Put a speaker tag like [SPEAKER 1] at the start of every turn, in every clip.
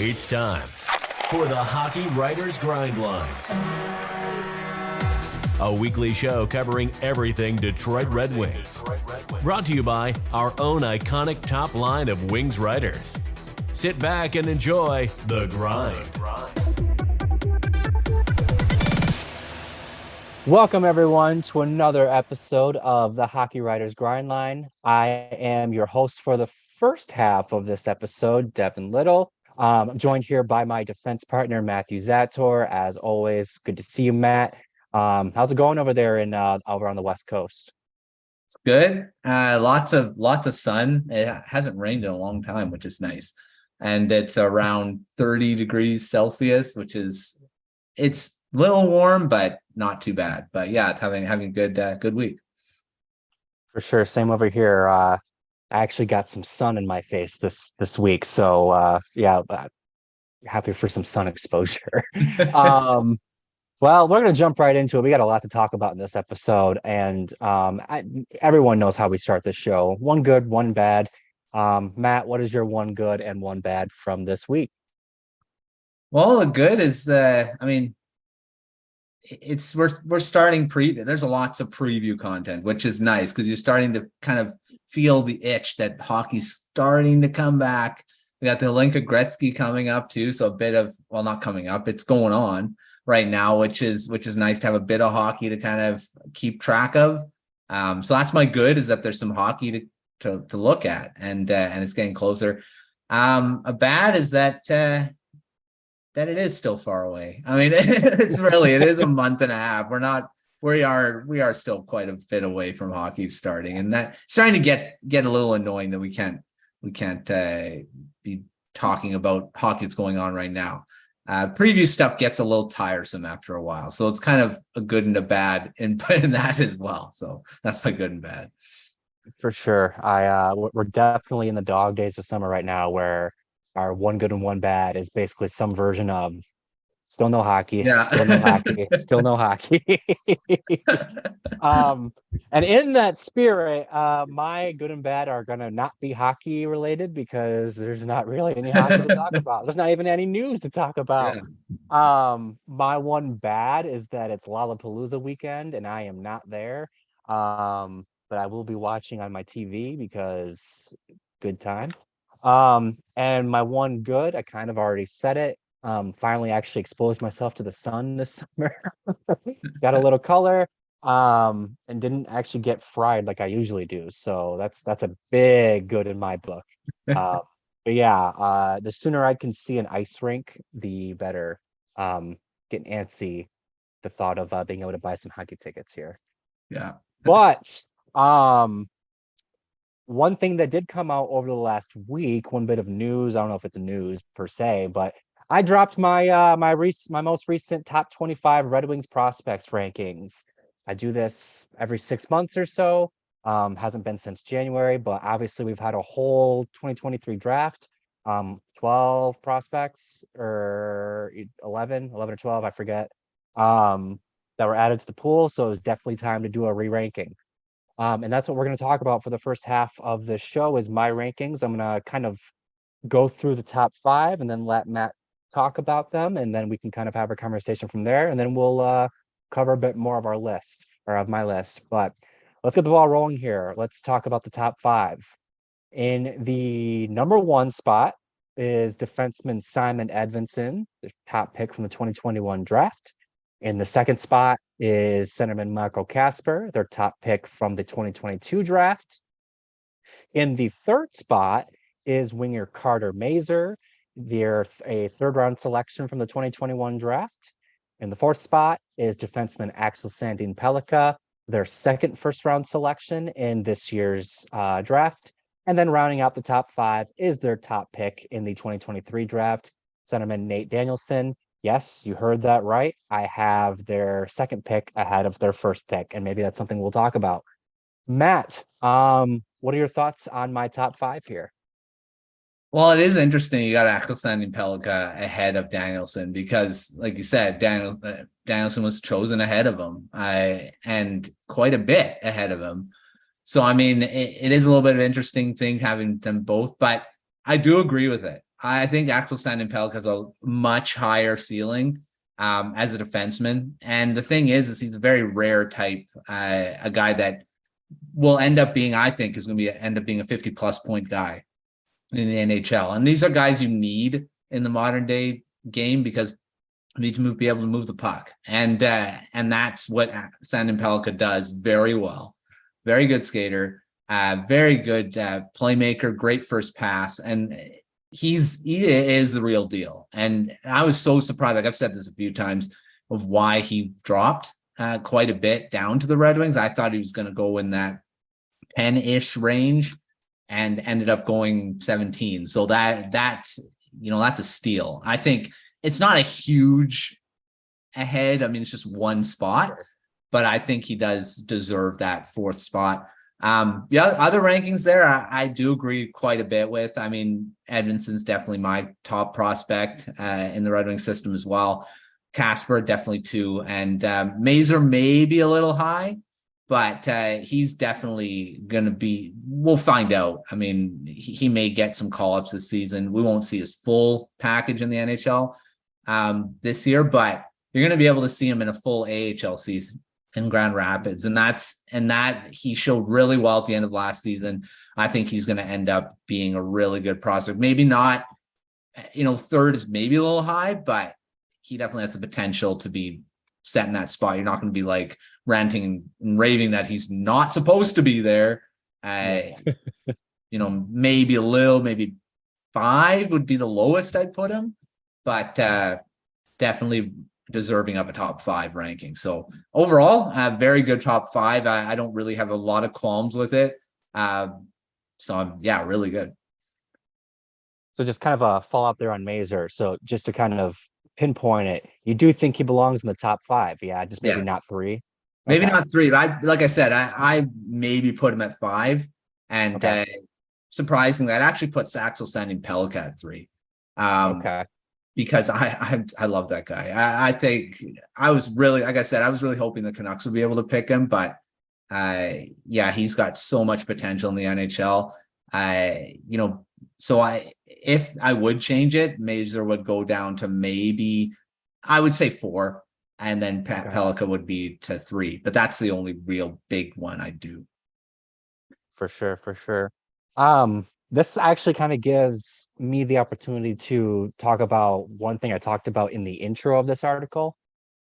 [SPEAKER 1] It's time for the Hockey Writers Grindline, a weekly show covering everything Detroit Red Wings. Brought to you by our own iconic top line of Wings writers. Sit back and enjoy The Grind.
[SPEAKER 2] Welcome, everyone, to another episode of the Hockey Writers Grindline. I am your host for the first half of this episode, Devin Little. I'm joined here by my defense partner, Matthew Zator. As always, good to see you, Matt. How's it going over there over on the West Coast?
[SPEAKER 3] It's good. Lots of sun. It hasn't rained in a long time, which is nice. And it's around 30 degrees Celsius, which is it's a little warm, but not too bad. But yeah, it's having a good week.
[SPEAKER 2] For sure. Same over here. I actually got some sun in my face this week. So yeah, happy for some sun exposure. Well, we're going to jump right into it. We got a lot to talk about in this episode, and everyone knows how we start this show. One good, one bad. Matt, what is your one good and one bad from this week?
[SPEAKER 3] Well, the good is we're starting there's lots of preview content, which is nice because you're starting to kind of feel the itch that hockey's starting to come back. We got the Hlinka Gretzky coming up too, so a bit of, well, not coming up, it's going on right now, which is nice to have a bit of hockey to kind of keep track of. So that's my good, is that there's some hockey to look at, and it's getting closer. A bad is that it is still far away. I mean, it is a month and a half. We are still quite a bit away from hockey starting, and that starting to get a little annoying that we can't be talking about hockey that's going on right now. Preview stuff gets a little tiresome after a while, so it's kind of a good and a bad in that as well. So that's my good and bad.
[SPEAKER 2] For sure. We're definitely in the dog days of summer right now, where our one good and one bad is basically some version of still no hockey,
[SPEAKER 3] yeah.
[SPEAKER 2] Still no hockey, still no hockey. And in that spirit, my good and bad are gonna not be hockey related, because there's not really any hockey to talk about. There's not even any news to talk about. Yeah. My one bad is that it's Lollapalooza weekend and I am not there. But I will be watching on my TV because good time. And my one good, I kind of already said it. Finally actually exposed myself to the sun this summer. Got a little color, and didn't actually get fried like I usually do. So that's a big good in my book. But yeah, the sooner I can see an ice rink, the better. Getting antsy the thought of being able to buy some hockey tickets here.
[SPEAKER 3] Yeah.
[SPEAKER 2] But one thing that did come out over the last week, one bit of news, I don't know if it's news per se, but I dropped my my most recent top 25 Red Wings prospects rankings. I do this every 6 months or so. Hasn't been since January, but obviously we've had a whole 2023 draft. 12 prospects, or 11 or 12, I forget, that were added to the pool. So it was definitely time to do a re-ranking. And that's what we're going to talk about for the first half of the show, is my rankings. I'm going to kind of go through the top 5 and then let Matt talk about them, and then we can kind of have a conversation from there, and then we'll cover a bit more of our list, or of my list. But let's get the ball rolling here. Let's talk about the top 5. In the number 1 spot is defenseman Simon Edvinsson, the top pick from the 2021 draft. In the second spot is centerman Marco Kasper, their top pick from the 2022 draft. In the third spot is winger Carter Mazur, a third-round selection from the 2021 draft. In the fourth spot is defenseman Axel Sandin-Pellikka, their second first-round selection in this year's draft. And then rounding out the top 5 is their top pick in the 2023 draft, centerman Nate Danielson. Yes, you heard that right. I have their second pick ahead of their first pick, and maybe that's something we'll talk about. Matt, what are your thoughts on my top 5 here?
[SPEAKER 3] Well, it is interesting. You got Axel Sandin-Pellikka ahead of Danielson because, like you said, Danielson was chosen ahead of him, and quite a bit ahead of him. So, I mean, it is a little bit of an interesting thing having them both, but I do agree with it. I think Axel Sandin-Pellikka has a much higher ceiling as a defenseman. And the thing is he's a very rare type, a guy that will end up being, I think, is going to end up being a 50-plus point guy in the NHL. And these are guys you need in the modern day game because you need to be able to move the puck. And that's what Sandin-Pellikka does very well. Very good skater, very good playmaker, great first pass. And he is the real deal. And I was so surprised, like I've said this a few times, of why he dropped quite a bit down to the Red Wings. I thought he was going to go in that 10-ish range and ended up going 17. So that's a steal. I think it's not a huge ahead. I mean, it's just one spot, but I think he does deserve that fourth spot. Other rankings there, I do agree quite a bit with. I mean, Edmondson's definitely my top prospect in the Red Wings system as well. Kasper definitely too, and Mazur may be a little high, but he's definitely going to be. We'll find out. I mean, he may get some call-ups this season. We won't see his full package in the NHL this year, but you're going to be able to see him in a full AHL season in Grand Rapids, and that he showed really well at the end of last season. I think he's going to end up being a really good prospect. Maybe not, third is maybe a little high, but he definitely has the potential to be set in that spot. You're not going to be like ranting and raving that he's not supposed to be there. Maybe a little, maybe 5 would be the lowest I'd put him, but definitely deserving of a top 5 ranking. So overall, a very good top 5. I don't really have a lot of qualms with it. Really good.
[SPEAKER 2] So just kind of a fallout there on Mazur. So just to kind of pinpoint it, you do think he belongs in the top 5? Yeah, just maybe not 3.
[SPEAKER 3] Maybe not 3. Like I said, I maybe put him at 5, and surprisingly, I'd actually put Axel Sandin-Pellikka at 3. Because I love that guy. I think I was really, like I said, I was really hoping the Canucks would be able to pick him, but he's got so much potential in the NHL. If I would change it, Mazur would go down to maybe, I would say 4, and then Pellikka would be to 3. But that's the only real big one I do.
[SPEAKER 2] For sure. This actually kind of gives me the opportunity to talk about one thing I talked about in the intro of this article.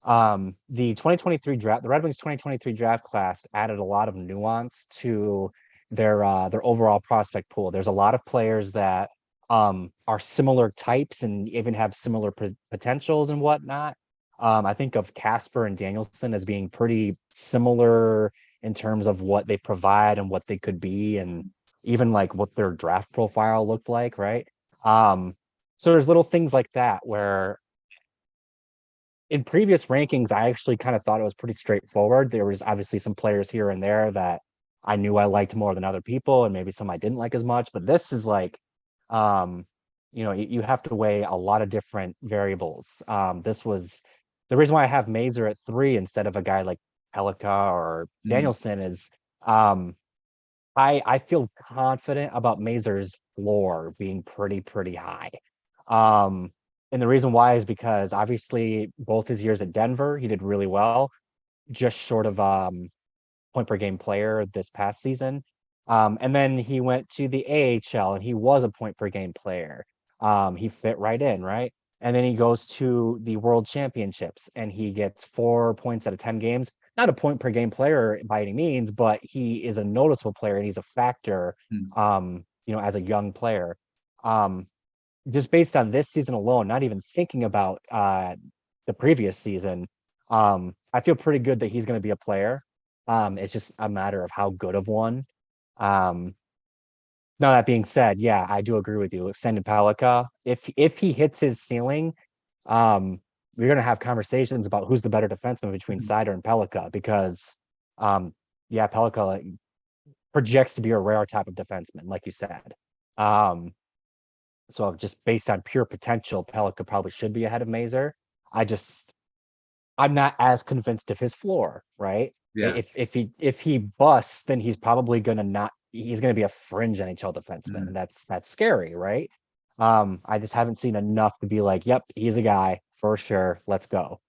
[SPEAKER 2] The 2023 draft, the Red Wings 2023 draft class added a lot of nuance to their overall prospect pool. There's a lot of players that are similar types and even have similar potentials and whatnot. I think of Kasper and Danielson as being pretty similar in terms of what they provide and what they could be, and even like what their draft profile looked like, right? So there's little things like that where in previous rankings, I actually kind of thought it was pretty straightforward. There was obviously some players here and there that I knew I liked more than other people, and maybe some I didn't like as much. But this is like, you have to weigh a lot of different variables. This was the reason why I have Mazur at 3 instead of a guy like Pellikka or Danielson is I feel confident about Mazur's floor being pretty high. And the reason why is because obviously both his years at Denver, he did really well, just short of point per game player this past season. And then he went to the AHL and he was a point per game player. He fit right in, right? And then he goes to the World Championships and he gets 4 points out of 10 games. Not a point per game player by any means, but he is a noticeable player and he's a factor, as a young player. Just based on this season alone, not even thinking about the previous season, I feel pretty good that he's going to be a player. It's just a matter of how good of one. Now, that being said, yeah, I do agree with you. Sandin-Pellikka, if he hits his ceiling, we're going to have conversations about who's the better defenseman between Zator and Pellikka because, Pellikka projects to be a rare type of defenseman, like you said. So just based on pure potential, Pellikka probably should be ahead of Mazur. I'm not as convinced of his floor, right?
[SPEAKER 3] Yeah.
[SPEAKER 2] If he busts, then he's probably he's going to be a fringe NHL defenseman. That's scary, right? I just haven't seen enough to be like, yep, he's a guy for sure. Let's go.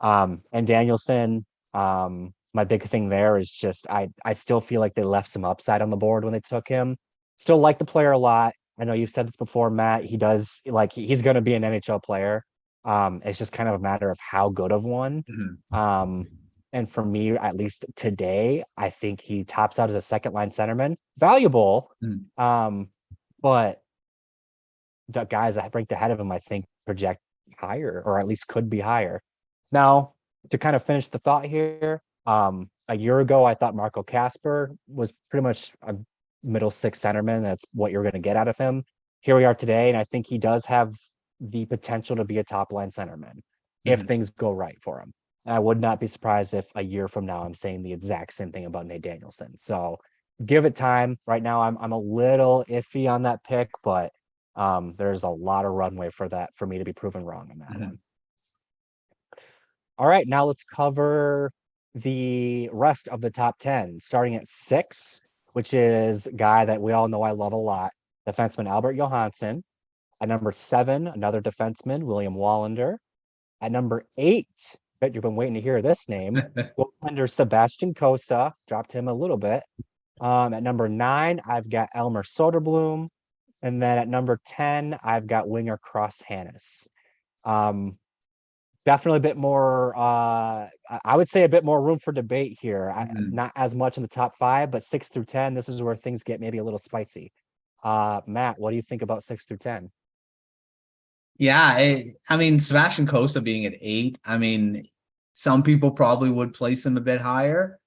[SPEAKER 2] And Danielson, my big thing there is just I still feel like they left some upside on the board when they took him. Still like the player a lot. I know you've said this before, Matt. He does like he's going to be an NHL player. It's just kind of a matter of how good of one.
[SPEAKER 3] Mhm.
[SPEAKER 2] And for me, at least today, I think he tops out as a second line centerman. Valuable.
[SPEAKER 3] Mhm.
[SPEAKER 2] But the guys that ranked ahead of him, I think, project higher, or at least could be higher. Now, to kind of finish the thought here, a year ago, I thought Marco Casper was pretty much a middle six centerman. That's what you're going to get out of him. Here we are today, and I think he does have the potential to be a top line centerman if
[SPEAKER 3] Mhm.
[SPEAKER 2] things go right for him. And I would not be surprised if a year from now I'm saying the exact same thing about Nate Danielson. So give it time. Right now, I'm a little iffy on that pick, but there's a lot of runway for that for me to be proven wrong on that
[SPEAKER 3] Mhm.
[SPEAKER 2] one. All right, now let's cover the rest of the top 10, starting at 6, which is a guy that we all know I love a lot, defenseman Albert Johansson. At number 7, another defenseman, William Wallander. At number 8, bet you've been waiting to hear this name, goaltender Sebastian Costa, dropped him a little bit. At number 9, I've got Elmer Soderblom. And then at number 10, I've got winger Cross Hannes. Definitely a bit more, I would say a bit more room for debate here.
[SPEAKER 3] Mhm.
[SPEAKER 2] Not as much in the top 5, but 6 through 10, this is where things get maybe a little spicy. Matt, what do you think about 6 through 10?
[SPEAKER 3] Yeah, I mean, Sebastian Costa being at 8, I mean, some people probably would place him a bit higher,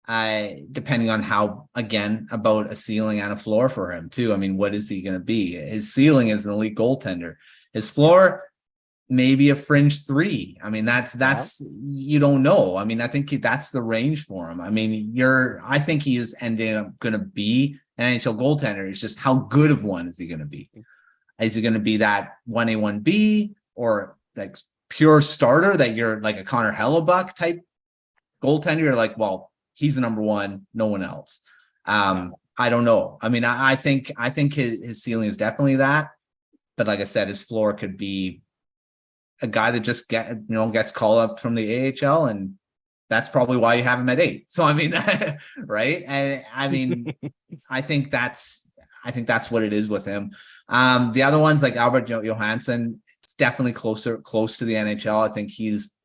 [SPEAKER 3] depending on how, again, about a ceiling and a floor for him too. I mean, what is he going to be? His ceiling is an elite goaltender. His floor, maybe a fringe 3. I mean,
[SPEAKER 2] Yeah.
[SPEAKER 3] that's you don't know. I mean, I think that's the range for him. I mean, I think he is ending up going to be an NHL goaltender. It's just how good of one is he going to be? Is it going to be that 1A, 1B or like pure starter that you're like a Connor Hellebuck type goaltender? You're like, well, he's the number one, no one else.
[SPEAKER 2] Yeah.
[SPEAKER 3] I don't know. I mean, I think his ceiling is definitely that. But like I said, his floor could be a guy that just gets called up from the AHL, and that's probably why you have him at 8. So I mean, right? And I mean, I think that's what it is with him. The other ones like Albert Johansson, it's definitely close to the NHL. I think he's,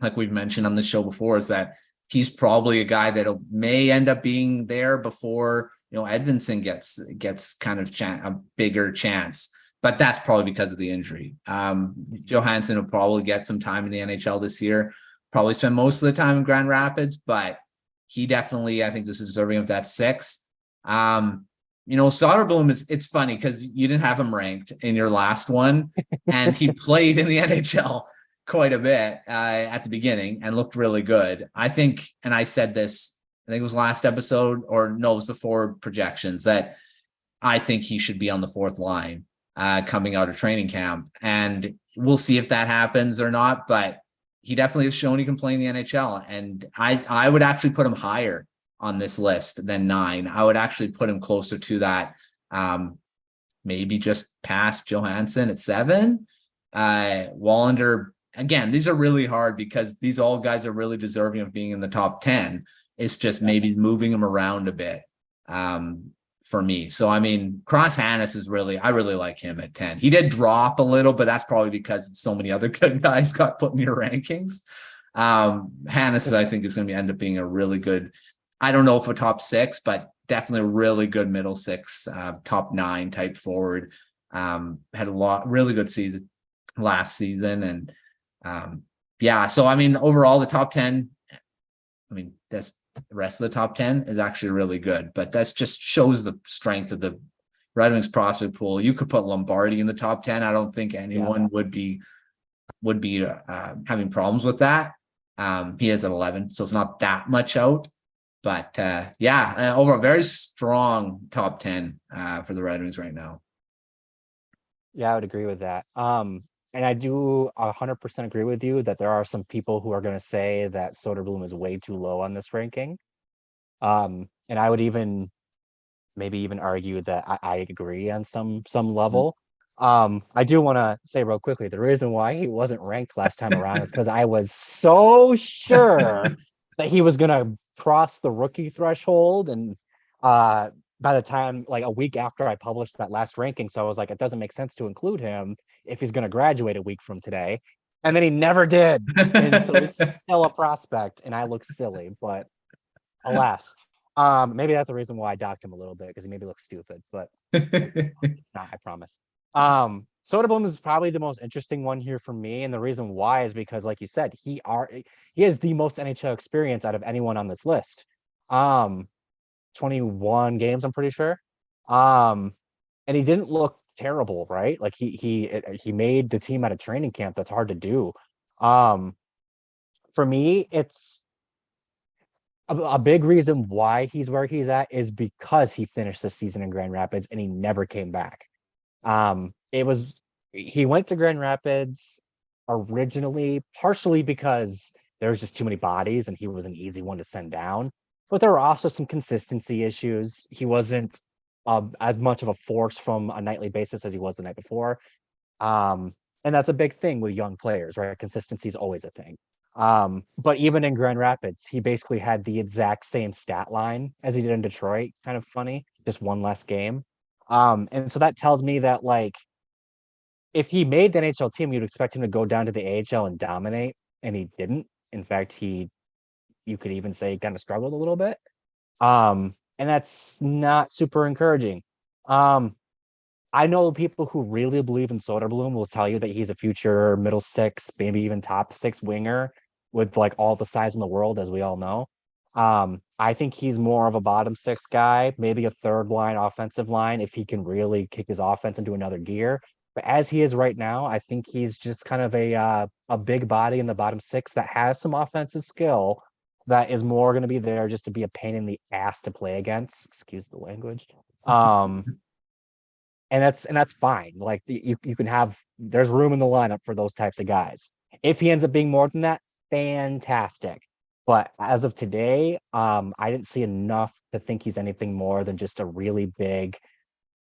[SPEAKER 3] like we've mentioned on the show before, is that he's probably a guy that may end up being there before Edvinsson gets kind of a bigger chance. But that's probably because of the injury. Johansson will probably get some time in the NHL this year, probably spend most of the time in Grand Rapids, but he definitely, I think, this is deserving of that 6. Soderblom it's funny because you didn't have him ranked in your last one, and he played in the NHL quite a bit at the beginning and looked really good. I think, and I said this, I think it was last episode, or no, it was the forward projections, that I think he should be on the 4th line coming out of training camp. And we'll see if that happens or not, but he definitely has shown he can play in the NHL. And I would actually put him higher on this list than 9. I would actually put him closer to that, maybe just past Johansson at 7. Wallander, again, these are really hard because these all guys are really deserving of being in the top 10. It's just maybe moving them around a bit for me. So, I mean, Cross Hannes is I really like him at 10. He did drop a little, but that's probably because so many other good guys got put in your rankings. Hannes, I think, is going to end up being a really good, I don't know if a top 6, but definitely a really good middle 6, top 9 type forward. Had a really good season last season. And yeah, so I mean, overall, the top 10, I mean, the rest of the top 10 is actually really good, but that's just shows the strength of the Red Wings prospect pool. You could put Lombardi in the top 10. I don't think anyone would be having problems with that. He is at 11, so it's not that much out. But overall, very strong top 10 for the Red Wings right now.
[SPEAKER 2] Yeah, I would agree with that. And I do 100% agree with you that there are some people who are going to say that Soderblom is way too low on this ranking. And I would maybe even argue that I agree on some level. I do want to say real quickly, the reason why he wasn't ranked last time around is because I was so sure that he was gonna cross the rookie threshold. And by the time, like a week after I published that last ranking, so I was like, it doesn't make sense to include him if he's gonna graduate a week from today. And then he never did. And so he's still a prospect, and I look silly, but alas. Maybe that's the reason why I docked him a little bit, because he made me look stupid, but it's not, I promise. Soderblom is probably the most interesting one here for me, and the reason why is because, like you said, he has the most NHL experience out of anyone on this list. 21 games, I'm pretty sure. And he didn't look terrible, right? Like he made the team at a training camp. That's hard to do. For me, it's a big reason why he's where he's at is because he finished the season in Grand Rapids and he never came back. He went to Grand Rapids originally, partially because there was just too many bodies and he was an easy one to send down. But there were also some consistency issues. He wasn't as much of a force from a nightly basis as he was the night before. And that's a big thing with young players, right? Consistency is always a thing. But even in Grand Rapids, he basically had the exact same stat line as he did in Detroit. Kind of funny, just one less game. And so that tells me that, like, if he made the NHL team, you'd expect him to go down to the AHL and dominate, and he didn't. In fact, you could even say, kind of struggled a little bit. And that's not super encouraging. I know people who really believe in Soderblom will tell you that he's a future middle six, maybe even top six winger with like all the size in the world, as we all know. I think he's more of a bottom six guy, maybe a third line offensive line if he can really kick his offense into another gear. But as he is right now, I think he's just kind of a big body in the bottom six that has some offensive skill that is more going to be there just to be a pain in the ass to play against. Excuse the language. And that's fine. Like you can have, there's room in the lineup for those types of guys. If he ends up being more than that, fantastic. But as of today, I didn't see enough to think he's anything more than just a really big,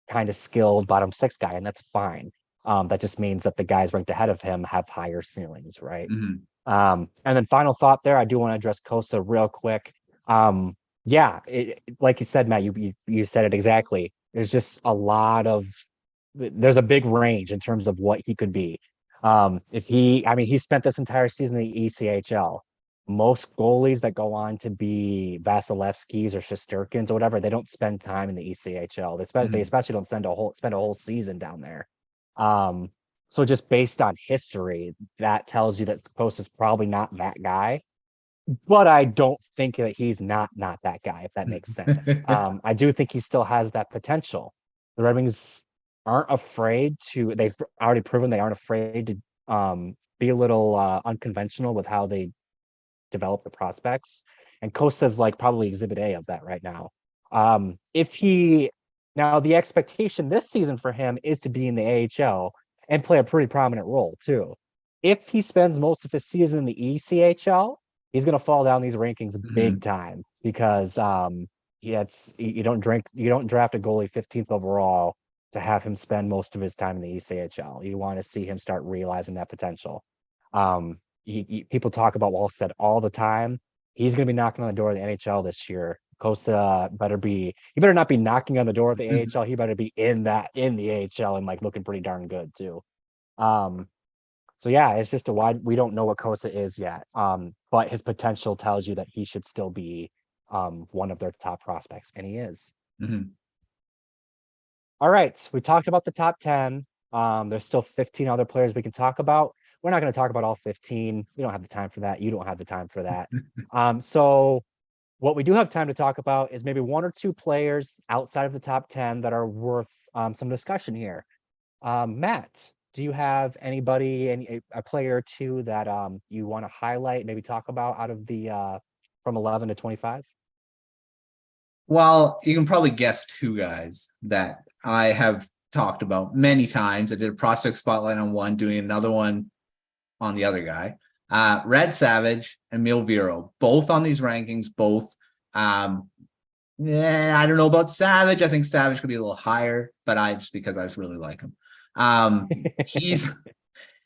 [SPEAKER 2] kind of skilled bottom six guy, and that's fine. That just means that the guys ranked ahead of him have higher ceilings, right? And then final thought there, I do want to address Kosa real quick. Yeah, like you said, Matt, you said it exactly. There's just there's a big range in terms of what he could be. He spent this entire season in the ECHL. Most goalies that go on to be Vasilevskis or Shesterkins or whatever, they don't spend time in the ECHL. They especially don't spend a whole season down there. So just based on history, that tells you that Kosa is probably not that guy. But I don't think that he's not that guy, if that makes sense. I do think he still has that potential. The Red Wings aren't afraid to, they've already proven they aren't afraid to be a little unconventional with how they develop the prospects. And Kosa's like probably exhibit A of that right now. Now the expectation this season for him is to be in the AHL and play a pretty prominent role too. If he spends most of his season in the ECHL, he's going to fall down these rankings big time because you don't draft a goalie 15th overall to have him spend most of his time in the ECHL. You want to see him start realizing that potential. People talk about Wallstead all the time. He's going to be knocking on the door of the NHL this year. Kosa he better not be knocking on the door of the AHL. He better be in the AHL and like looking pretty darn good too. So yeah, it's just we don't know what Kosa is yet. But his potential tells you that he should still be one of their top prospects, and he is. All right, we talked about the top 10. There's still 15 other players we can talk about. We're not going to talk about all 15. We don't have the time for that. You don't have the time for that. So what we do have time to talk about is maybe one or two players outside of the top 10 that are worth some discussion here. Matt, do you have a player or two that you want to highlight, maybe talk about out of the from 11 to 25?
[SPEAKER 3] Well, you can probably guess two guys that I have talked about many times. I did a prospect spotlight on one, doing another one on the other guy. Red Savage and Emil Viro, both on these rankings, both. I don't know about Savage. I think Savage could be a little higher, but just because I just really like him. He's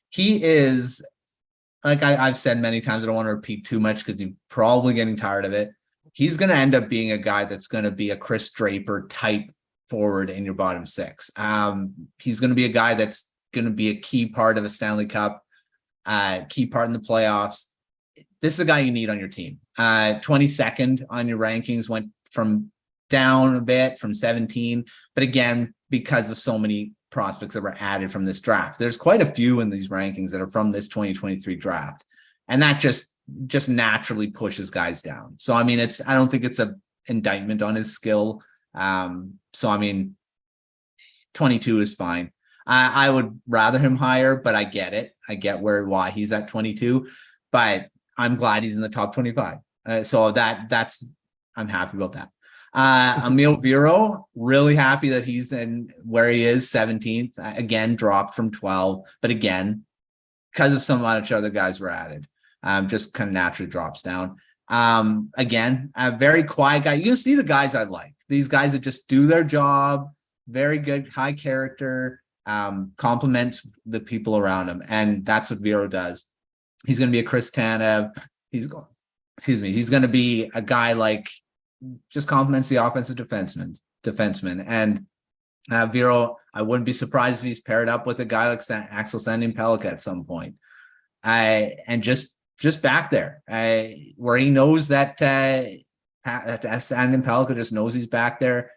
[SPEAKER 3] he is like I've said many times. I don't want to repeat too much because you're probably getting tired of it. He's going to end up being a guy that's going to be a Chris Draper type forward in your bottom six. He's going to be a guy that's going to be a key part of a Stanley Cup, key part in the playoffs. This is a guy you need on your team. 22nd on your rankings, went from down a bit from 17, but again, because of so many prospects that were added from this draft, there's quite a few in these rankings that are from this 2023 draft, and that just naturally pushes guys down. So I mean, I don't think it's a indictment on his skill. So I mean, 22 is fine. I would rather him higher, but I get it. I get why he's at 22, but I'm glad he's in the top 25. So that's I'm happy about that. Emil Viro, really happy that he's in where he is, 17th. Again, dropped from 12, but again, because of some amount of other guys were added, just kind of naturally drops down. Again, a very quiet guy. You can see the guys I like. These guys that just do their job, very good, high character, compliments the people around him, and that's what Viro does. He's going to be a Chris Tanev. He's going to be a guy like just compliments the offensive defenseman. And Viro, I wouldn't be surprised if he's paired up with a guy like Axel Sandin-Pellikka at some point. And just back there, where he knows that Sandin-Pellikka just knows he's back there,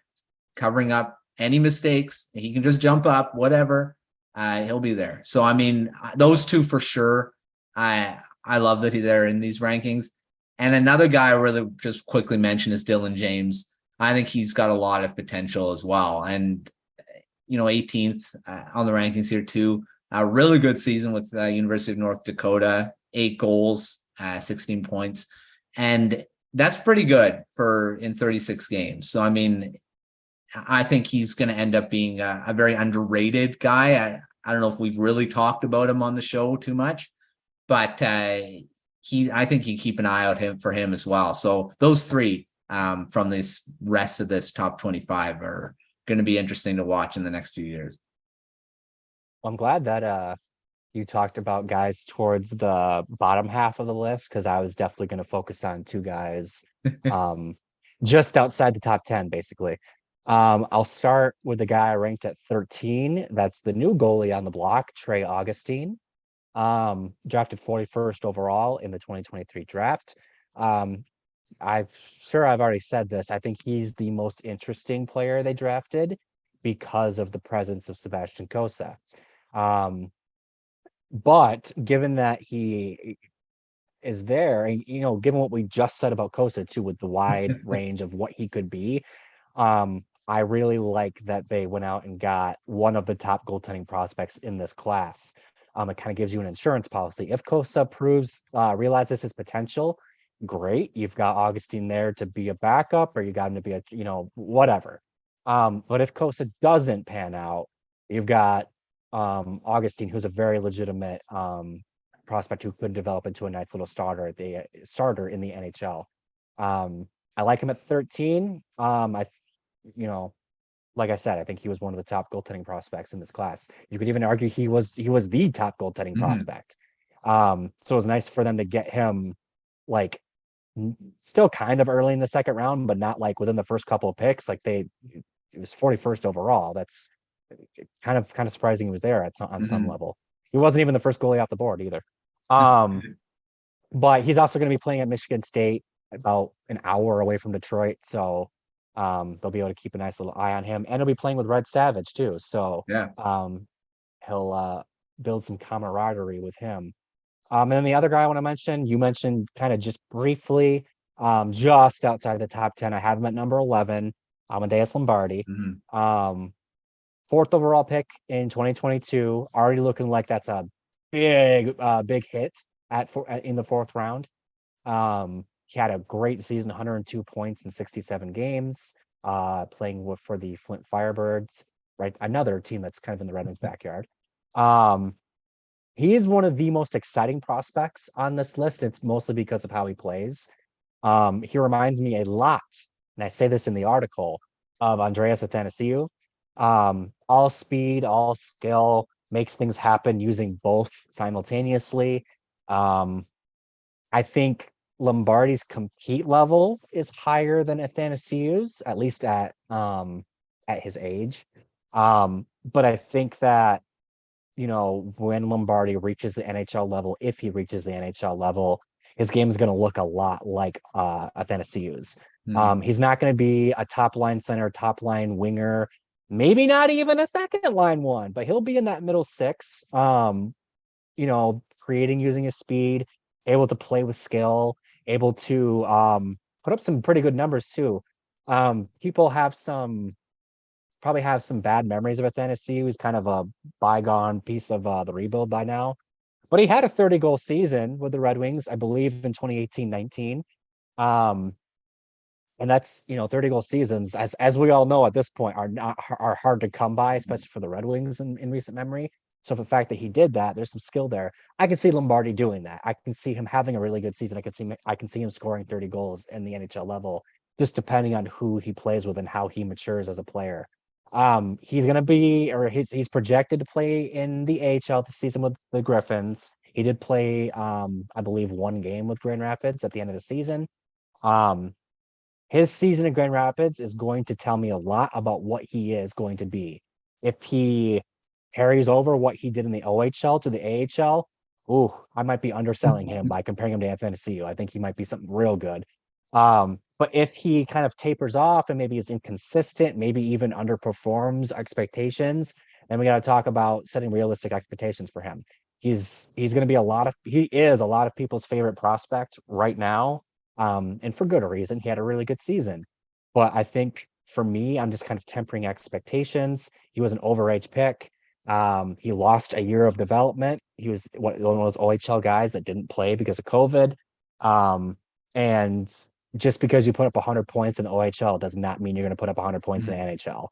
[SPEAKER 3] covering up any mistakes. He can just jump up, whatever. He'll be there. So I mean, those two for sure. I love that they're in these rankings. And another guy I really just quickly mention is Dylan James. I think he's got a lot of potential as well. And, 18th on the rankings here too. A really good season with University of North Dakota, 8 goals, 16 points. And that's pretty good in 36 games. So, I mean, I think he's going to end up being a very underrated guy. I don't know if we've really talked about him on the show too much, but I think you keep an eye out for him as well. So those three from this rest of this top 25 are going to be interesting to watch in the next few years.
[SPEAKER 2] I'm glad that you talked about guys towards the bottom half of the list, because I was definitely going to focus on 2 guys just outside the top 10, basically. I'll start with the guy I ranked at 13. That's the new goalie on the block, Trey Augustine. Drafted 41st overall in the 2023 draft. I've already said this. I think he's the most interesting player they drafted because of the presence of Sebastian Cossa. But given that he is there, and given what we just said about Cossa too, with the wide range of what he could be, I really like that they went out and got one of the top goaltending prospects in this class. It kind of gives you an insurance policy. If Cossa realizes his potential, great. You've got Augustine there to be a backup, or you got him to be whatever. But if Cossa doesn't pan out, you've got Augustine, who's a very legitimate prospect who could develop into a nice little starter in the NHL. I like him at 13. Like I said, I think he was one of the top goaltending prospects in this class. You could even argue he was the top goaltending prospect. So it was nice for them to get him still kind of early in the second round, but not like within the first couple of picks. It was 41st overall. That's kind of surprising he was there on some level. He wasn't even the first goalie off the board either. But he's also going to be playing at Michigan State, about an hour away from Detroit. So they'll be able to keep a nice little eye on him, and he'll be playing with Red Savage too. So
[SPEAKER 3] yeah,
[SPEAKER 2] he'll build some camaraderie with him. And then the other guy I want to mention, you mentioned kind of just briefly, just outside the top 10. I have him at number 11, Amadeus Lombardi. 4th overall pick in 2022, already looking like that's a big hit in the 4th round. He had a great season, 102 points in 67 games, playing for the Flint Firebirds, right? Another team that's kind of in the Red Wings backyard. He is one of the most exciting prospects on this list. It's mostly because of how he plays. He reminds me a lot, and I say this in the article, of Andreas Athanasiou. All speed, all skill, makes things happen using both simultaneously. Um, I think Lombardi's compete level is higher than Athanasiou's, at least at his age. But I think that, when Lombardi reaches the NHL level, if he reaches the NHL level, his game is going to look a lot like Athanasiou's.
[SPEAKER 3] Hmm.
[SPEAKER 2] He's not going to be a top line center, top line winger, maybe not even a second line one, but he'll be in that middle six. Creating using his speed, able to play with skill, able to put up some pretty good numbers too. People probably have some bad memories of Athanasiou. He's kind of a bygone piece of the rebuild by now. But he had a 30-goal season with the Red Wings, I believe, in 2018-19. Um, and that's 30-goal seasons, as we all know at this point, are hard to come by, especially for the Red Wings in recent memory. So the fact that he did that, there's some skill there. I can see Lombardi doing that. I can see him having a really good season. I can see him scoring 30 goals in the NHL level, just depending on who he plays with and how he matures as a player. He's gonna be, or he's projected to play in the AHL this season with the Griffins. He did play, I believe, one game with Grand Rapids at the end of the season. Um, his season in Grand Rapids is going to tell me a lot about what he is going to be. If he carries over what he did in the OHL to the AHL, ooh, I might be underselling him by comparing him to Athanasiou. I think he might be something real good. But if he kind of tapers off and maybe is inconsistent, maybe even underperforms expectations, then we got to talk about setting realistic expectations for him. He's going to be he is a lot of people's favorite prospect right now, and for good reason. He had a really good season, but I think for me, I'm just kind of tempering expectations. He was an overage pick. He lost a year of development. He was one of those OHL guys that didn't play because of COVID. And just because you put up 100 points in the OHL does not mean you're going to put up 100 points in the NHL.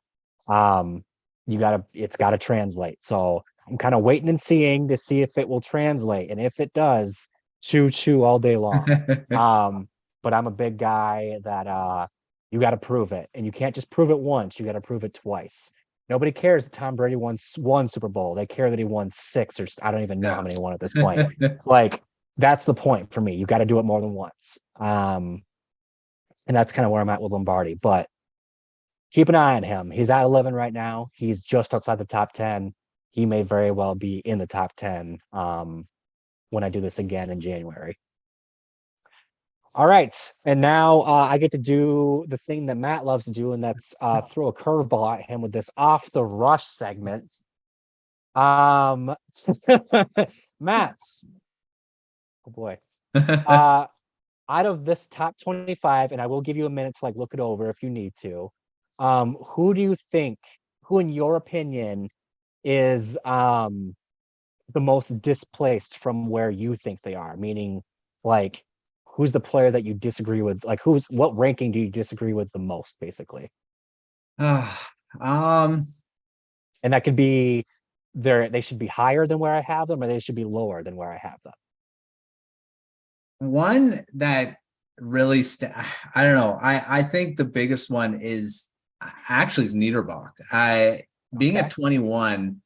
[SPEAKER 2] It's got to translate. So I'm kind of waiting and seeing to see if it will translate. And if it does, choo all day long. But I'm a big guy that you got to prove it. And you can't just prove it once, you got to prove it twice. Nobody cares that Tom Brady won one Super Bowl. They care that he won six, or I don't even know how many he won at this point. Like, that's the point for me. You got to do it more than once. And that's kind of where I'm at with Lombardi. But keep an eye on him. He's at 11 right now. He's just outside the top 10. He may very well be in the top 10 when I do this again in January. All right. And now I get to do the thing that Matt loves to do, and that's throw a curveball at him with this off the rush segment. Matt, oh boy. Out of this top 25, and I will give you a minute to look it over if you need to. Who do you think, who in your opinion is the most displaced from where you think they are? Meaning, who's the player that you disagree with? What ranking do you disagree with the most, basically?
[SPEAKER 3] Um,
[SPEAKER 2] And that could be they should be higher than where I have them, or they should be lower than where I have them.
[SPEAKER 3] One that really I don't know. I think the biggest one is actually is Niederbach. Being at 21,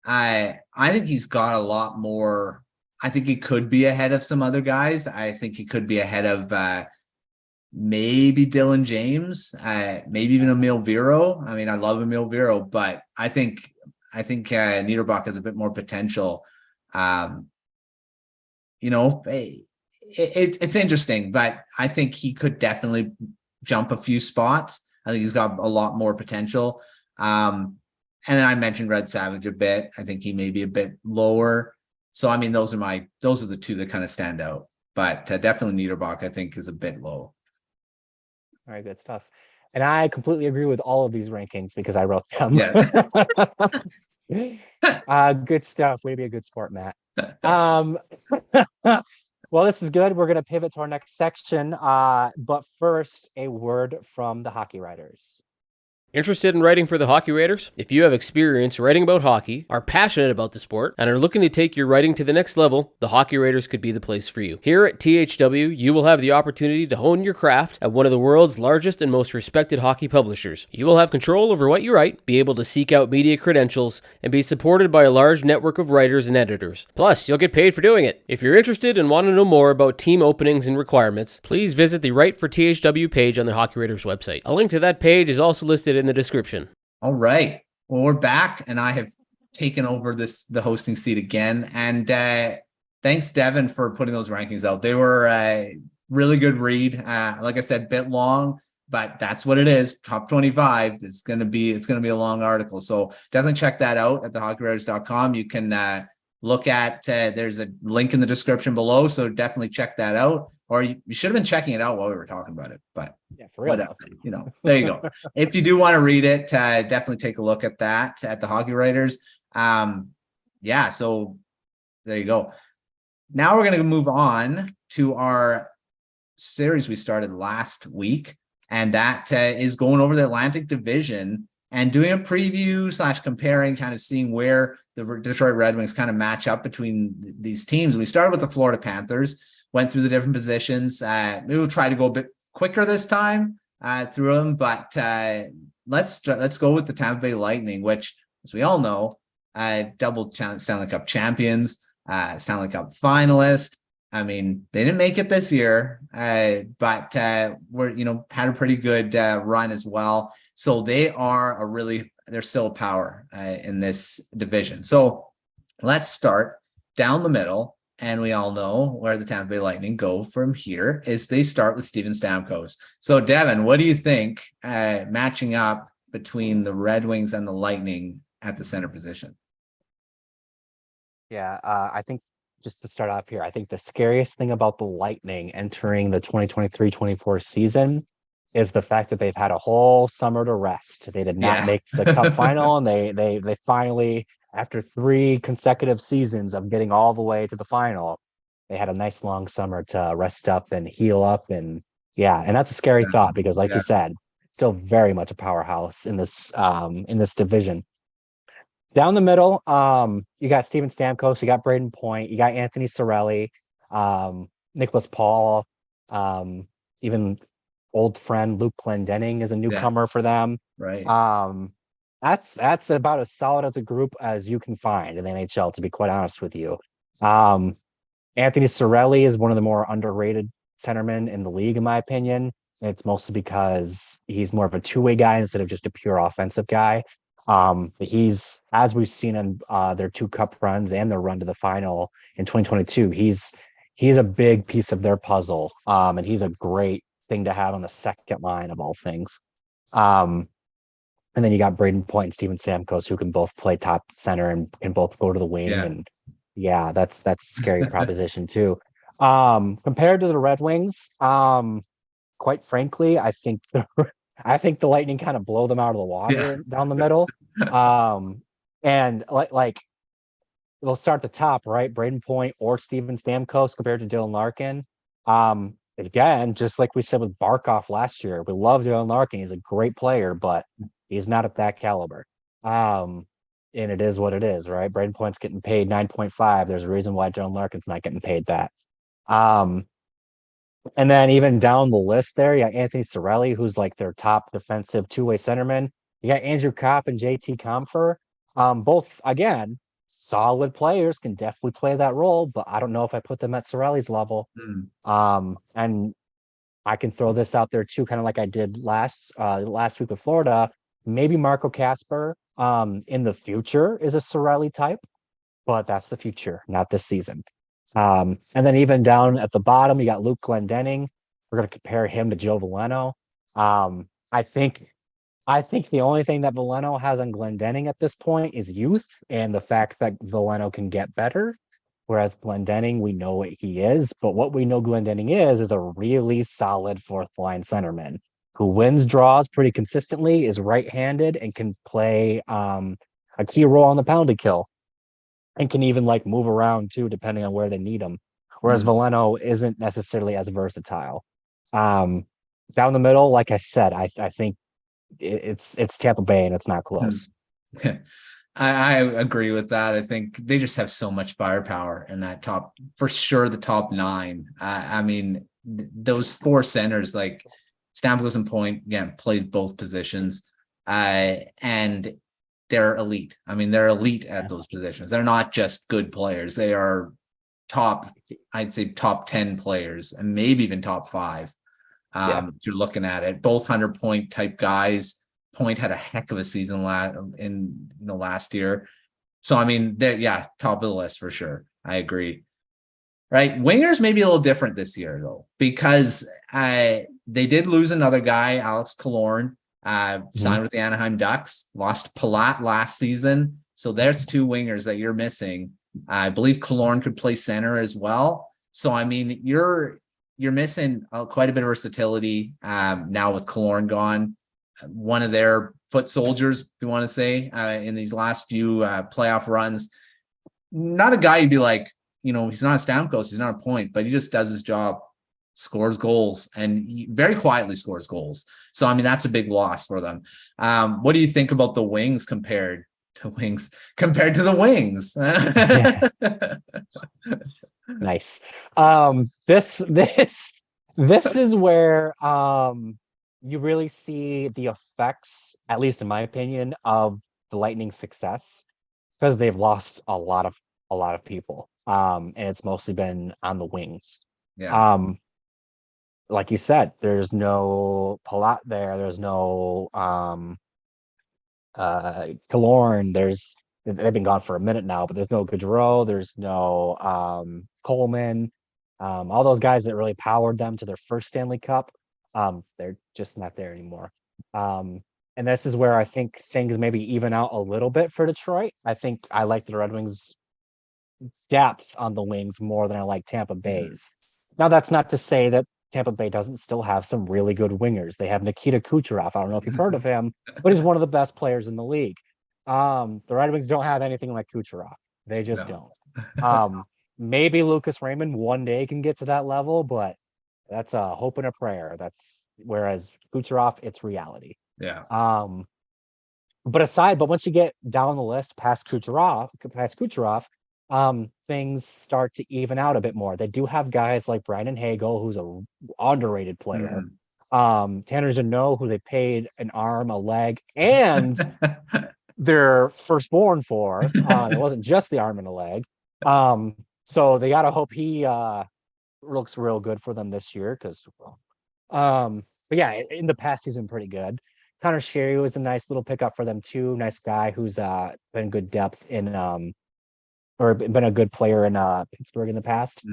[SPEAKER 3] I think he's got a lot more. I think he could be ahead of some other guys. I think he could be ahead of maybe Dylan James, maybe even Emil Viro. I mean, I love Emil Viro, but I think Niederbach has a bit more potential. It's interesting, but I think he could definitely jump a few spots. I think he's got a lot more potential. And then I mentioned Red Savage a bit. I think he may be a bit lower. So, I mean, those are the two that kind of stand out. But definitely Niederbach, I think, is a bit low.
[SPEAKER 2] All right, good stuff. And I completely agree with all of these rankings because I wrote them.
[SPEAKER 3] Yeah.
[SPEAKER 2] Good stuff. Way to be a good sport, Matt. Well, this is good. We're going to pivot to our next section. But first, a word from the hockey writers.
[SPEAKER 4] Interested in writing for the Hockey Writers? If you have experience writing about hockey, are passionate about the sport, and are looking to take your writing to the next level, the Hockey Writers could be the place for you. Here at THW, you will have the opportunity to hone your craft at one of the world's largest and most respected hockey publishers. You will have control over what you write, be able to seek out media credentials, and be supported by a large network of writers and editors. Plus, you'll get paid for doing it. If you're interested and want to know more about team openings and requirements, please visit the Write for THW page on the Hockey Writers website. A link to that page is also listed in the description.
[SPEAKER 3] All right. Well, we're back, and I have taken over the hosting seat again. And thanks, Devin, for putting those rankings out. They were a really good read. Like I said, bit long, but that's what it is. Top 25. It's gonna be a long article. So definitely check that out at thehockeywriters.com. You can look at there's a link in the description below. So definitely check that out. Or you should have been checking it out while we were talking about it, but
[SPEAKER 2] Yeah, for real.
[SPEAKER 3] whatever, there you go. If you do want to read it, definitely take a look at that at the Hockey Writers. Yeah, so there you go. Now we're going to move on to our series we started last week, and that is going over the Atlantic Division and doing a preview / comparing, kind of seeing where the Detroit Red Wings kind of match up between these teams. We started with the Florida Panthers. Went through the different positions. Maybe we'll try to go a bit quicker this time through them, but let's go with the Tampa Bay Lightning, which, as we all know, double Stanley Cup champions, Stanley Cup finalist. I mean, they didn't make it this year, but were had a pretty good run as well. So they're still a power in this division. So let's start down the middle. And we all know where the Tampa Bay Lightning go from here is they start with Steven Stamkos. So, Devin, what do you think matching up between the Red Wings and the Lightning at the center position?
[SPEAKER 2] Yeah, I think just to start off here, I think the scariest thing about the Lightning entering the 2023-24 season is the fact that they've had a whole summer to rest. They did not make the Cup final, and they finally, after 3 consecutive seasons of getting all the way to the final, they had a nice long summer to rest up and heal up. And that's a scary thought because, like you said, still very much a powerhouse in this division. Down the middle, you got Steven Stamkos, you got Braden Point, you got Anthony Cirelli, Nicholas Paul, even old friend Luke Glendening is a newcomer for them.
[SPEAKER 3] Right.
[SPEAKER 2] That's about as solid as a group as you can find in the NHL, to be quite honest with you. Anthony Cirelli is one of the more underrated centermen in the league, in my opinion. And it's mostly because he's more of a two-way guy instead of just a pure offensive guy. He's, as we've seen in their 2 cup runs and their run to the final in 2022, he's a big piece of their puzzle. And he's a great thing to have on the second line of all things. And then you got Braden Point and Steven Stamkos, who can both play top center and can both go to the wing. And that's a scary proposition too. Compared to the Red Wings, quite frankly, I think the Lightning kind of blow them out of the water down the middle. And like we'll start at the top, right? Braden Point or Steven Stamkos compared to Dylan Larkin. Again, just like we said with Barkov last year, we love Dylan Larkin. He's a great player, but he's not at that caliber. And it is what it is, right? Braden Point's getting paid 9.5. There's a reason why Dylan Larkin's not getting paid that. And then even down the list there, you got Anthony Cirelli, who's like their top defensive two-way centerman. You got Andrew Kopp and JT Compher. Both, again, solid players, can definitely play that role, but I don't know if I put them at Cirelli's level. And I can throw this out there too, kind of like I did last week with Florida. Maybe Marco Kasper in the future is a Cirelli type, but that's the future, not this season. And then even down at the bottom, you got Luke Glendening. We're going to compare him to Joe Veleno. I think the only thing that Veleno has on Glendening at this point is youth and the fact that Veleno can get better. Whereas Glendening, we know what he is, but what we know Glendening is a really solid 4th line centerman who wins draws pretty consistently, is right-handed, and can play a key role on the penalty kill, and can even like move around too, depending on where they need him. Whereas Veleno isn't necessarily as versatile. Down the middle, like I said, I think it's Tampa Bay and it's not close.
[SPEAKER 3] I agree with that. I think they just have so much firepower in that top, for sure, the top nine. I mean, those four centers, like Stamkos and Point, again, played both positions, and they're elite. I mean, they're elite at those positions. They're not just good players. They are top, I'd say top 10 players, and maybe even top 5. If you're looking at it, both 100-point type guys. Point had a heck of a season last year. So, I mean, they're, top of the list for sure. I agree. Right. Wingers may be a little different this year, though, because they did lose another guy, Alex Killorn, signed with the Anaheim Ducks, lost Palat last season. So there's 2 wingers that you're missing. I believe Killorn could play center as well. So, I mean, you're missing quite a bit of versatility now with Killorn gone. One of their foot soldiers, if you want to say, in these last few playoff runs. Not a guy you'd be like, he's not a Stamkos, he's not a Point, but he just does his job, scores goals, and he very quietly scores goals. So, I mean, that's a big loss for them. What do you think about the Wings compared to the Wings?
[SPEAKER 2] Nice. This is where you really see the effects, at least in my opinion, of the Lightning's success, because they've lost a lot of people. And it's mostly been on the wings.
[SPEAKER 3] Yeah.
[SPEAKER 2] Like you said, there's no Palat there. There's no Killorn. They've been gone for a minute now, but there's no Gaudreau. There's no Coleman. All those guys that really powered them to their first Stanley Cup. They're just not there anymore. And this is where I think things maybe even out a little bit for Detroit. I think I like the Red Wings' depth on the wings more than I like Tampa Bay's. Now, that's not to say that Tampa Bay doesn't still have some really good wingers. They have Nikita Kucherov. I don't know if you've heard of him, but he's one of the best players in the league. The Red Wings don't have anything like Kucherov. They just don't. Maybe Lucas Raymond one day can get to that level, but that's a hope and a prayer. Whereas Kucherov, it's reality.
[SPEAKER 3] Yeah.
[SPEAKER 2] But once you get down the list past Kucherov, things start to even out a bit more. They do have guys like Brandon Hagel, who's a underrated player. Tanner Jeannot, who they paid an arm, a leg, and their firstborn for. It wasn't just the arm and a leg. So they gotta hope he looks real good for them this year, but yeah, in the past he's been pretty good. Connor Sherry was a nice little pickup for them too. Nice guy who's been good depth in or been a good player in Pittsburgh in the past,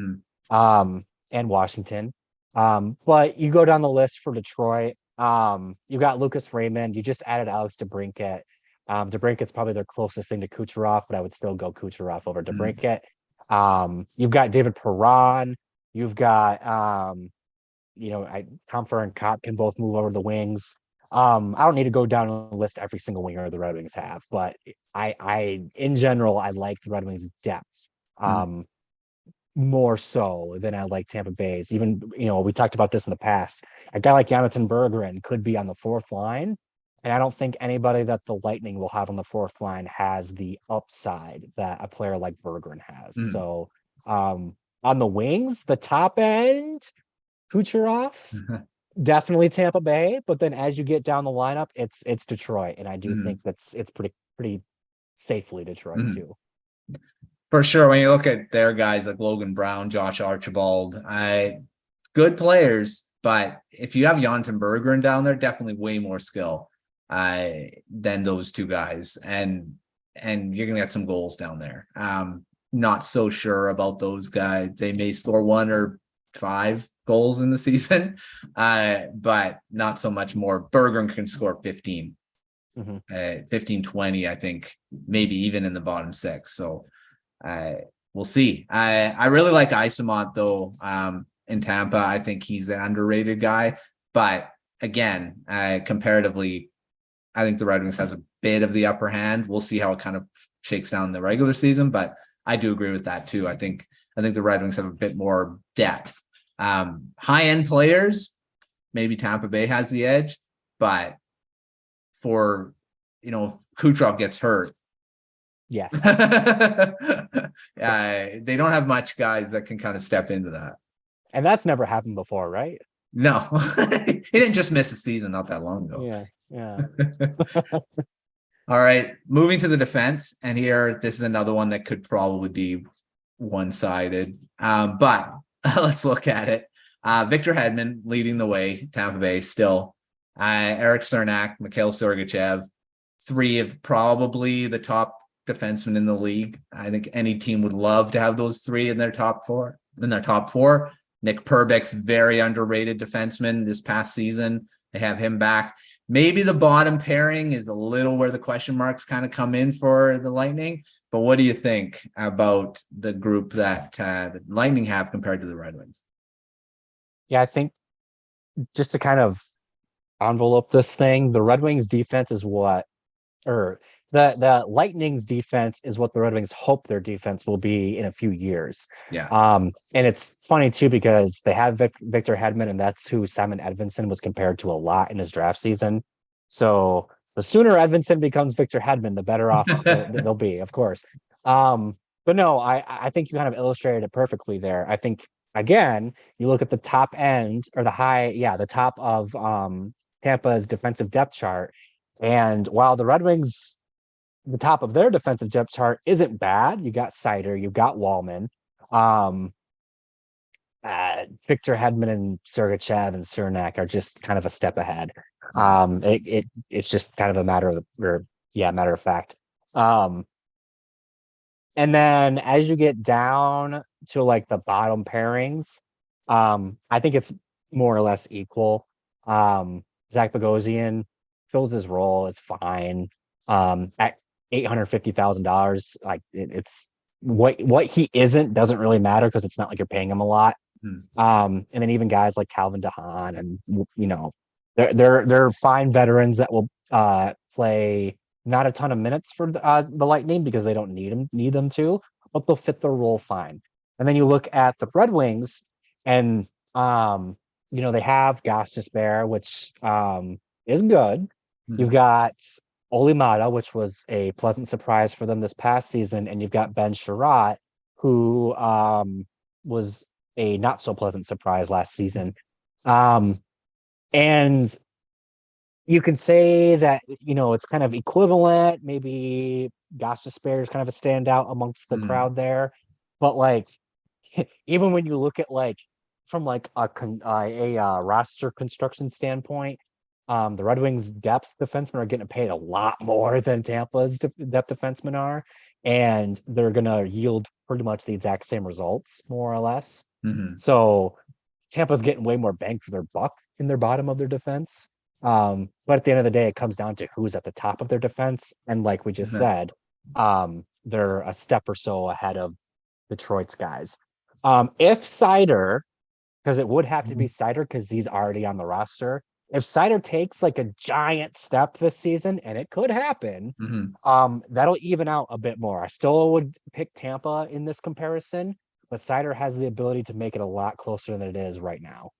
[SPEAKER 2] and Washington. But you go down the list for Detroit. You got Lucas Raymond. You just added Alex DeBrincat. DeBrincat's probably their closest thing to Kucherov, but I would still go Kucherov over DeBrincat. You've got David Perron. You've got Comfer and Kopp can both move over the wings. I don't need to go down the list every single winger the Red Wings have, but I in general I like the Red Wings depth more so than I like Tampa Bay's. Even we talked about this in the past. A guy like Jonathan Berggren could be on the 4th line, and I don't think anybody that the Lightning will have on the 4th line has the upside that a player like Berggren has. So on the wings, the top end, Kucherov. Definitely Tampa Bay, but then as you get down the lineup, it's Detroit, and I do think it's pretty safely Detroit too.
[SPEAKER 3] For sure. When you look at their guys like Logan Brown, Josh Archibald, good players, but if you have Jonathan Berggren down there, definitely way more skill than those 2 guys, and you're gonna get some goals down there. Not so sure about those guys. They may score 1 or 5 goals in the season, but not so much more. Berggren can score 15, 15, 20, I think, maybe even in the bottom 6. So we'll see. I really like Isamont though. In Tampa, I think he's an underrated guy, but again, comparatively, I think the Red Wings has a bit of the upper hand. We'll see how it kind of shakes down in the regular season, but I do agree with that too. I think the Red Wings have a bit more depth. High-end players, maybe Tampa Bay has the edge, but for, if Kucherov gets hurt.
[SPEAKER 2] Yes.
[SPEAKER 3] They don't have much guys that can kind of step into that.
[SPEAKER 2] And that's never happened before, right?
[SPEAKER 3] No, he didn't just miss a season not that long ago.
[SPEAKER 2] Yeah.
[SPEAKER 3] All right, moving to the defense, and here this is another one that could probably be one-sided, but let's look at it. Victor Hedman leading the way, Tampa Bay still. Eric Cernak, Mikhail Sergachev, three of probably the top defensemen in the league. I think any team would love to have those three in their top four. Nick Perbeck's very underrated defenseman this past season. They have him back. Maybe the bottom pairing is a little where the question marks kind of come in for the Lightning. But what do you think about the group that the Lightning have compared to the Red Wings?
[SPEAKER 2] Yeah, I think just to kind of envelope this thing, the Red Wings defense is the Lightning's defense is what the Red Wings hope their defense will be in a few years.
[SPEAKER 3] Yeah.
[SPEAKER 2] And it's funny too, because they have Victor Hedman, and that's who Simon Edvinsson was compared to a lot in his draft season. So the sooner Edvinsson becomes Victor Hedman, the better off they'll be, of course. But no, I think you kind of illustrated it perfectly there. I think, again, you look at the top end or the top of Tampa's defensive depth chart. And while the Red Wings, the top of their defensive depth chart isn't bad, you got Zator, you've got Wallman, Victor Hedman and Sergachev and Cernak are just kind of a step ahead. It's just kind of a matter of fact. And then as you get down to like the bottom pairings, I think it's more or less equal. Zach Bogosian fills his role, it's fine. At $850,000, like it's what he isn't doesn't really matter, because it's not like you're paying him a lot. And then even guys like Calvin DeHaan, and they're fine veterans that will play not a ton of minutes for the Lightning, because they don't need them to, but they'll fit their role fine. And then you look at the Red Wings, and they have Gostisbehere, which is good. You've got Olimata, which was a pleasant surprise for them this past season, and you've got Ben Sherratt, who was a not so pleasant surprise last season. And you can say that, it's kind of equivalent. Maybe Gostisbehere is kind of a standout amongst the crowd there. But like, even when you look at like from like a roster construction standpoint, the Red Wings depth defensemen are getting paid a lot more than Tampa's depth defensemen are, and they're going to yield pretty much the exact same results, more or less. So Tampa's getting way more bang for their buck in their bottom of their defense. But at the end of the day, it comes down to who's at the top of their defense. And like we just said, they're a step or so ahead of Detroit's guys. If Zator, because it would have to be Zator because he's already on the roster, if Zator takes like a giant step this season, and it could happen, that'll even out a bit more. I still would pick Tampa in this comparison, but Zator has the ability to make it a lot closer than it is right now.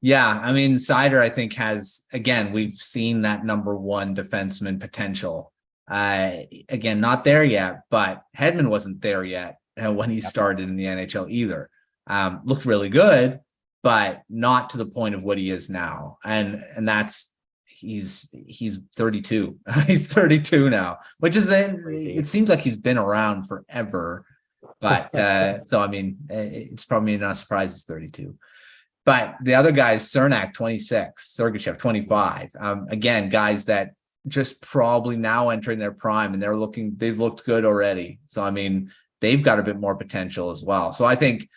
[SPEAKER 3] Yeah, I mean, Zator, I think, has, again, we've seen that number one defenseman potential. Again, not there yet, but Hedman wasn't there yet when he started in the NHL either. Looks really good, but not to the point of what he is now. And that's, he's 32. He's 32 now, which is, it seems like he's been around forever. But so, I mean, it's probably not a surprise he's 32. But the other guys, Cernak, 26, Sergachev, 25. Again, guys that just probably now entering their prime, and they've looked good already. So, I mean, they've got a bit more potential as well. So I think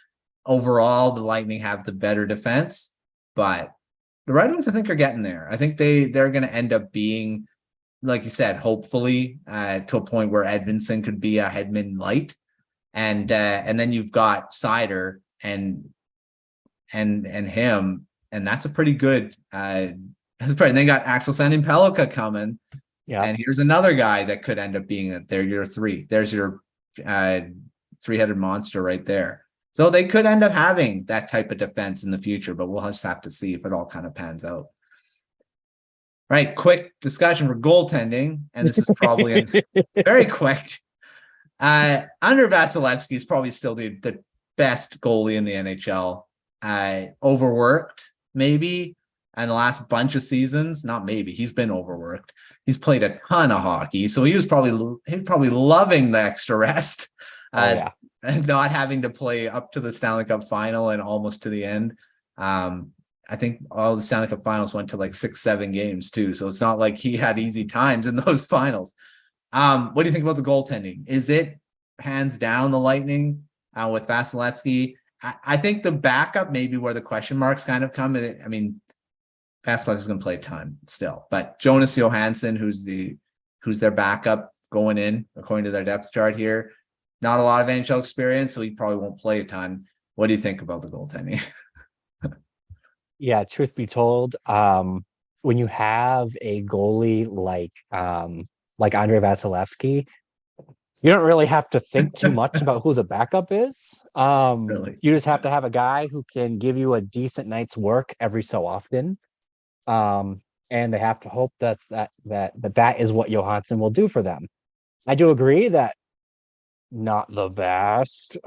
[SPEAKER 3] overall the Lightning have the better defense, but the Red Wings, I think, are getting there. I think they're going to end up being, like you said, hopefully to a point where Edvinsson could be a Hedman light. And then you've got Zator and him, and that's a pretty good and they got Axel Sandin-Pellikka coming. Yeah. And here's another guy that could end up being your three. There's your three-headed monster right there. So they could end up having that type of defense in the future, but we'll just have to see if it all kind of pans out. right, quick discussion for goaltending, and this is probably very quick. Under Vasilevsky is probably still the best goalie in the NHL. Overworked, maybe, and the last bunch of seasons, not maybe, he's been overworked. He's played a ton of hockey, so he was probably loving the extra rest. And not having to play up to the Stanley Cup final and almost to the end. I think all the Stanley Cup finals went to like 6-7 games too. So it's not like he had easy times in those finals. What do you think about the goaltending? Is it hands down the Lightning with Vasilevsky? I think the backup maybe where the question marks kind of come. I mean, Vasilevsky's going to play a ton still, but Jonas Johansson, who's their backup going in according to their depth chart here, not a lot of NHL experience, so he probably won't play a ton. What do you think about the goaltending?
[SPEAKER 2] Yeah, truth be told, when you have a goalie like Andrei Vasilevsky, you don't really have to think too much about who the backup is.
[SPEAKER 3] Really?
[SPEAKER 2] You just have to have a guy who can give you a decent night's work every so often. And they have to hope that is what Johansson will do for them. I do agree that not the best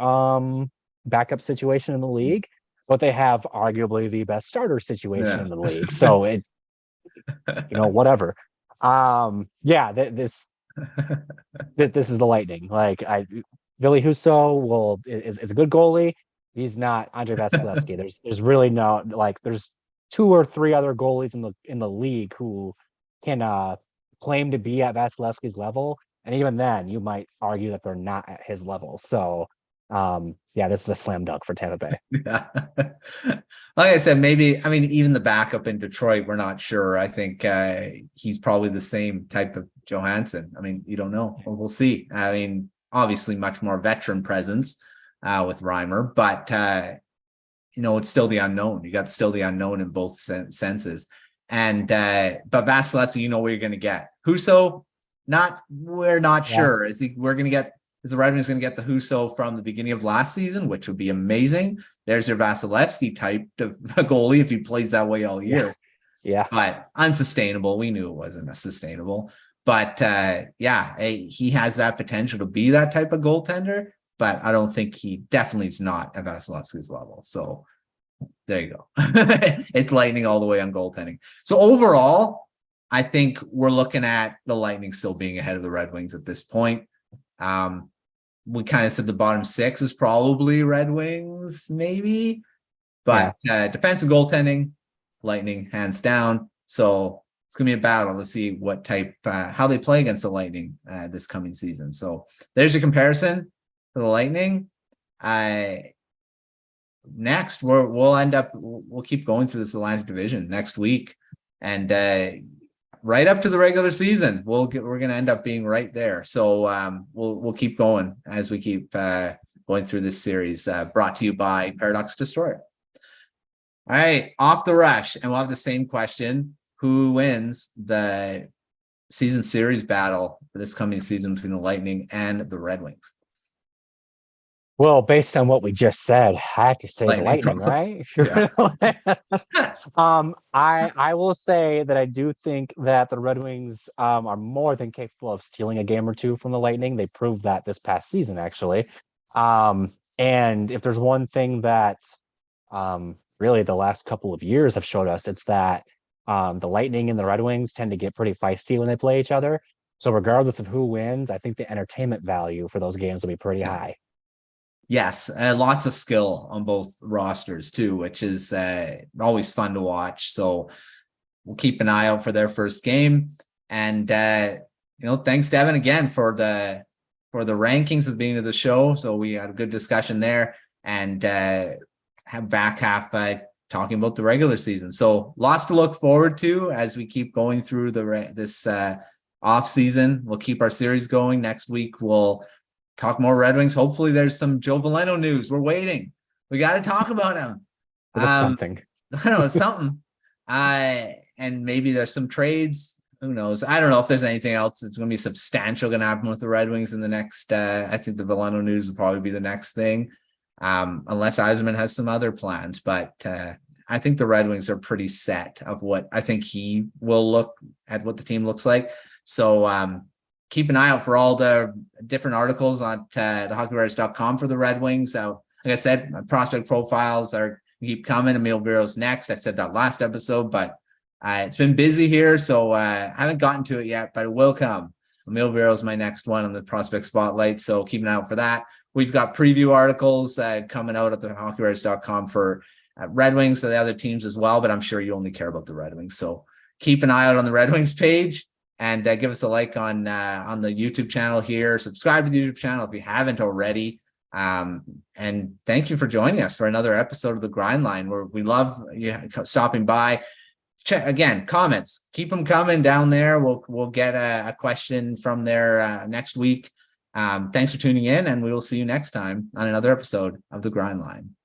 [SPEAKER 2] backup situation in the league, but they have arguably the best starter situation in the league. So it, whatever. This is the Lightning. Like Billy Husso is a good goalie. He's not Andrei Vasilevsky. There's really no, there's 2 or 3 other goalies in the league who can claim to be at Vasilevsky's level, and even then, you might argue that they're not at his level. So, this is a slam dunk for Tampa Bay.
[SPEAKER 3] Yeah. Like I said, even the backup in Detroit, we're not sure. I think he's probably the same type of Johansson. I mean, you don't know. We'll see. I mean, obviously much more veteran presence with Reimer, but it's still the unknown. You got still the unknown in both senses. And but Vasilevsky, what you're going to get. Husso, we're not sure. Is the Red Wings going to get the Husso from the beginning of last season, which would be amazing. There's your Vasilevsky type of goalie if he plays that way all year.
[SPEAKER 2] Yeah.
[SPEAKER 3] But unsustainable. We knew it wasn't sustainable. But he has that potential to be that type of goaltender. But I don't think he definitely is not at Vasilevsky's level. So there you go. It's Lightning all the way on goaltending. So overall, I think we're looking at the Lightning still being ahead of the Red Wings at this point. We kind of said the bottom 6 is probably Red Wings, maybe. But defensive goaltending, Lightning hands down. So it's going to be a battle to see what type, how they play against the Lightning this coming season. So there's a comparison for the Lightning. Next, we'll keep going through this Atlantic Division next week, and right up to the regular season, we're going to end up being right there. So we'll keep going as we keep going through this series. Brought to you by Paradox Destroyer. All right, off the rush, and we'll have the same question: who wins the season series battle for this coming season between the Lightning and the Red Wings?
[SPEAKER 2] Well, based on what we just said, I have to say the Lightning, right?
[SPEAKER 3] Yeah.
[SPEAKER 2] I will say that I do think that the Red Wings are more than capable of stealing a game or two from the Lightning. They proved that this past season, actually. And if there's one thing that really the last couple of years have showed us, it's that the Lightning and the Red Wings tend to get pretty feisty when they play each other. So regardless of who wins, I think the entertainment value for those games will be pretty high.
[SPEAKER 3] Yes, lots of skill on both rosters too, which is always fun to watch. So we'll keep an eye out for their first game. And thanks Devin again for the rankings at the beginning of the show. So we had a good discussion there, and have back half talking about the regular season. So lots to look forward to as we keep going through this off season. We'll keep our series going. Next week we'll talk more Red Wings. Hopefully there's some Joe Veleno news. We're waiting. We got to talk about him.
[SPEAKER 2] Something.
[SPEAKER 3] I don't know, something. And maybe there's some trades. Who knows? I don't know if there's anything else that's going to be substantial going to happen with the Red Wings in the next. I think the Veleno news will probably be the next thing, unless Yzerman has some other plans. But I think the Red Wings are pretty set of what I think he will look at, what the team looks like. So keep an eye out for all the different articles on thehockeywriters.com for the Red Wings. So like I said, my prospect profiles are keep coming. Emil Vero's next. I said that last episode, but it's been busy here, so I haven't gotten to it yet, but it will come. Emil Vero's my next one on the prospect spotlight, so keep an eye out for that. We've got preview articles coming out at thehockeywriters.com for Red Wings and the other teams as well, but I'm sure you only care about the Red Wings. So keep an eye out on the Red Wings page, and give us a like on the YouTube channel here. Subscribe to the YouTube channel if you haven't already. And thank you for joining us for another episode of the Grind Line, where we love you stopping by. Check again, comments, keep them coming down there. We'll get a question from there next week. Thanks for tuning in, and we will see you next time on another episode of the Grind Line.